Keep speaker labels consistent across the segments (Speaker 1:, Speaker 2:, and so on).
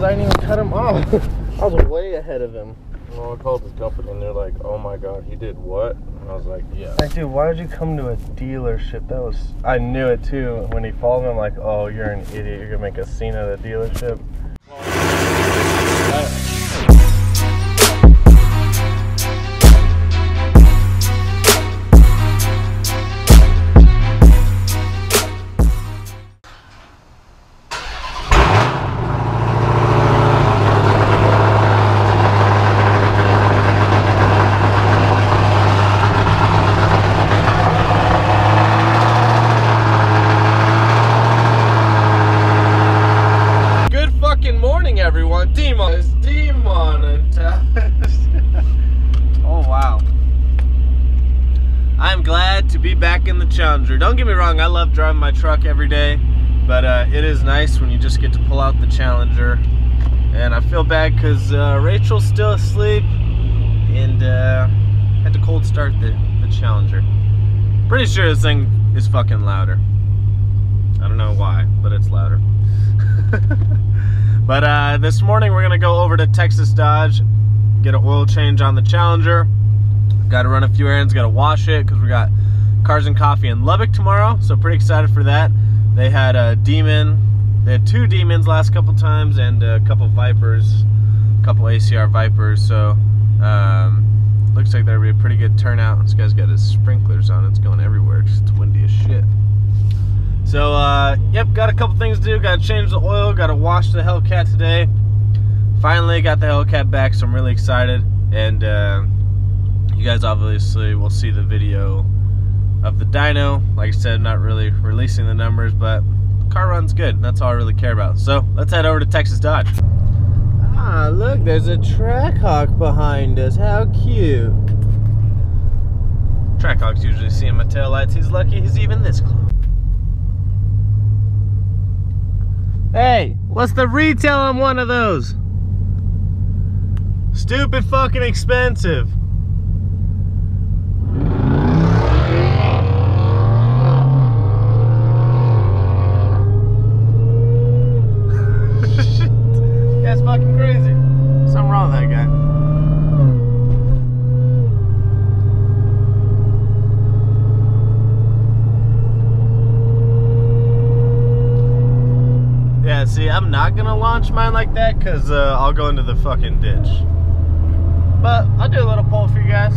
Speaker 1: because I didn't even cut him off. I was way ahead of him.
Speaker 2: Well, I called the company and they're like, oh my god, he did what? And I was like, yeah.
Speaker 1: Like, dude, why did you come to a dealership? That was, I knew it too. When he followed me, I'm like, oh, you're an idiot. You're gonna make a scene at the dealership. Everyone, demonetized. Oh wow. I'm glad to be back in the Challenger. Don't get me wrong, I love driving my truck every day, but it is nice when you just get to pull out the Challenger. And I feel bad because Rachel's still asleep, and had to cold start the Challenger. Pretty sure this thing is fucking louder. I don't know why, but it's louder. But this morning we're gonna go over to Texas Dodge, get an oil change on the Challenger. Got to run a few errands, got to wash it because we got Cars and Coffee in Lubbock tomorrow. So pretty excited for that. They had a Demon, they had 2 Demons last couple times and a couple Vipers, a couple ACR Vipers. So looks like there'll be a pretty good turnout. This guy's got his sprinklers on. It's going everywhere. It's windy as shit. So, yep, got a couple things to do. Got to change the oil, got to wash the Hellcat today. Finally got the Hellcat back, so I'm really excited. And you guys obviously will see the video of the dyno. Like I said, not really releasing the numbers, but the car runs good. And that's all I really care about. So, let's head over to Texas Dodge. Ah, look, there's a Trackhawk behind us. How cute. Trackhawks usually see my taillights. He's lucky he's even this close. Hey, what's the retail on one of those? Stupid fucking expensive. That's fucking crazy. Something wrong with that guy. Yeah, see, I'm not gonna launch mine like that because I'll go into the fucking ditch. But I'll do a little pull for you guys.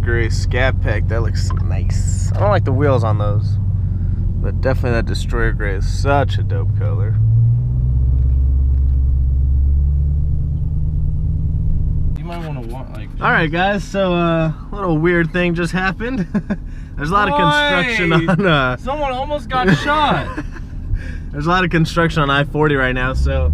Speaker 1: Gray Scat Pack, that looks nice. I don't like the wheels on those. But definitely that Destroyer Gray is such a dope color.
Speaker 2: You might want to like.
Speaker 1: All right, guys. So a little weird thing just happened. There's a lot of construction on.
Speaker 2: Someone almost got shot.
Speaker 1: There's a lot of construction on I-40 right now. So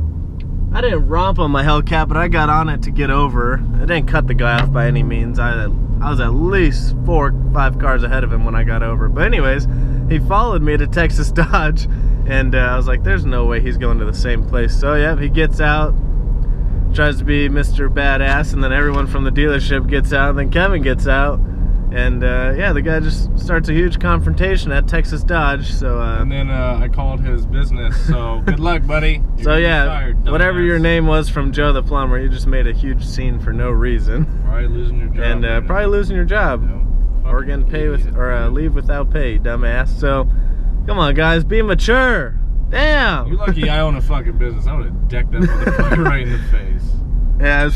Speaker 1: I didn't romp on my Hellcat, but I got on it to get over. I didn't cut the guy off by any means. I was at least 4 or 5 cars ahead of him when I got over. But anyways, he followed me to Texas Dodge, and I was like, there's no way he's going to the same place. So yeah, he gets out, tries to be Mr. Badass, and then everyone from the dealership gets out, and then Kevin gets out, and yeah, the guy just starts a huge confrontation at Texas Dodge. So
Speaker 2: and then I called his business, so good luck, buddy.
Speaker 1: So yeah, whatever your name was from Joe the Plumber, you just made a huge scene for no reason.
Speaker 2: Probably losing your job.
Speaker 1: And probably losing your job. Yep. Or getting paid with, or leave without pay, dumbass. So, come on, guys, be mature. Damn.
Speaker 2: You're lucky I own a fucking business. I would have decked that motherfucker right in the face.
Speaker 1: Yeah,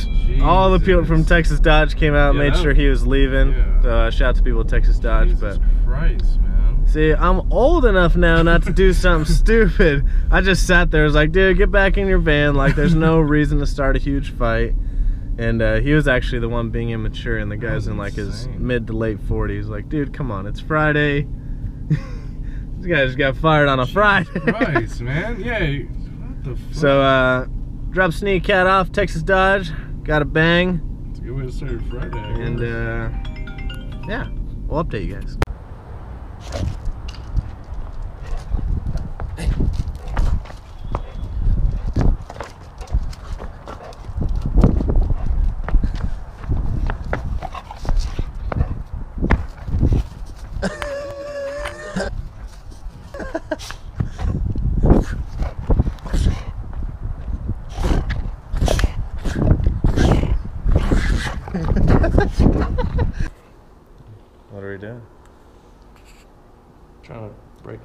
Speaker 1: all the people from Texas Dodge came out and made sure he was leaving.
Speaker 2: Yeah.
Speaker 1: So, shout out to people at Texas Dodge.
Speaker 2: Jesus Christ, man.
Speaker 1: See, I'm old enough now not to do something stupid. I just sat there, was like, dude, get back in your van. Like, there's no reason to start a huge fight. And he was actually the one being immature, and the guy's in like his mid to late 40s. Like, dude, come on, it's Friday. This guy just got fired on a Friday.
Speaker 2: Christ, man. Yeah, what the fuck?
Speaker 1: So, drop Sneak Cat off, Texas Dodge. Got a bang.
Speaker 2: It's a good way to start Friday.
Speaker 1: And, yeah, we'll update you guys.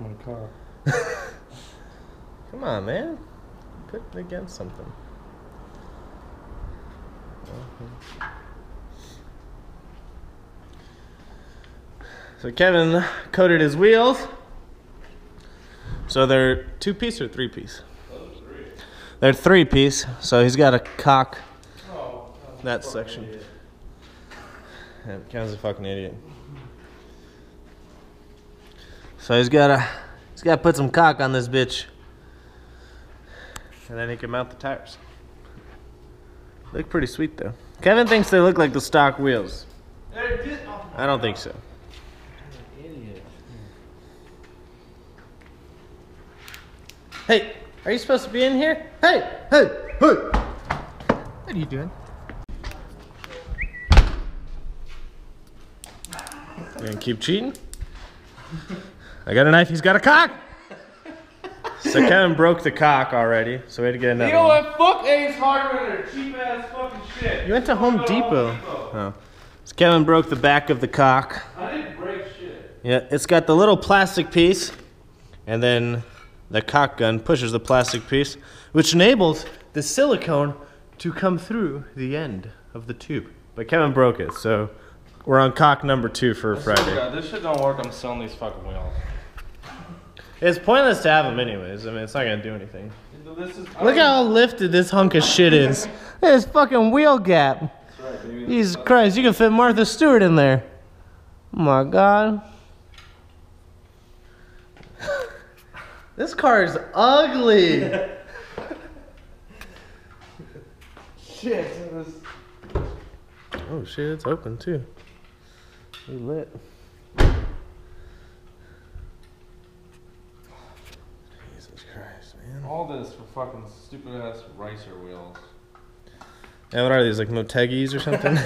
Speaker 2: my car.
Speaker 1: Come on, man. Put it against something. So Kevin coated his wheels. So they're 2-piece or 3-piece? They're 3-piece. So he's got to cock that section. Yeah, Kevin's a fucking idiot. So he's got to put some cock on this bitch, and then he can mount the tires. Look pretty sweet though. Kevin thinks they look like the stock wheels. I don't think so. Hey, are you supposed to be in here? Hey, hey, hey! What are you doing? You gonna keep cheating? I got a knife, he's got a cock! So Kevin broke the cock already, so we had to get another
Speaker 2: You know
Speaker 1: one.
Speaker 2: what? Fuck Ace Hardware, cheap ass fucking shit.
Speaker 1: You went to Home Depot. Oh. So Kevin broke the back of the cock.
Speaker 2: I didn't break shit.
Speaker 1: Yeah, it's got the little plastic piece, and then the cock gun pushes the plastic piece, which enables the silicone to come through the end of the tube. But Kevin broke it, so we're on cock number 2 for Friday.
Speaker 2: God, this shit don't work. I'm selling these fucking wheels.
Speaker 1: It's pointless to have them anyways. I mean, it's not gonna do anything.
Speaker 2: This is,
Speaker 1: Look how lifted this hunk of shit is. Look at this fucking wheel gap.
Speaker 2: That's right, baby.
Speaker 1: Jesus Christ, you can fit Martha Stewart in there. Oh my God. This car is ugly.
Speaker 2: Shit.
Speaker 1: Oh shit, it's open too. We lit. Jesus Christ, man.
Speaker 2: All this for fucking stupid ass racer wheels.
Speaker 1: Yeah, what are these, like Motegis or something?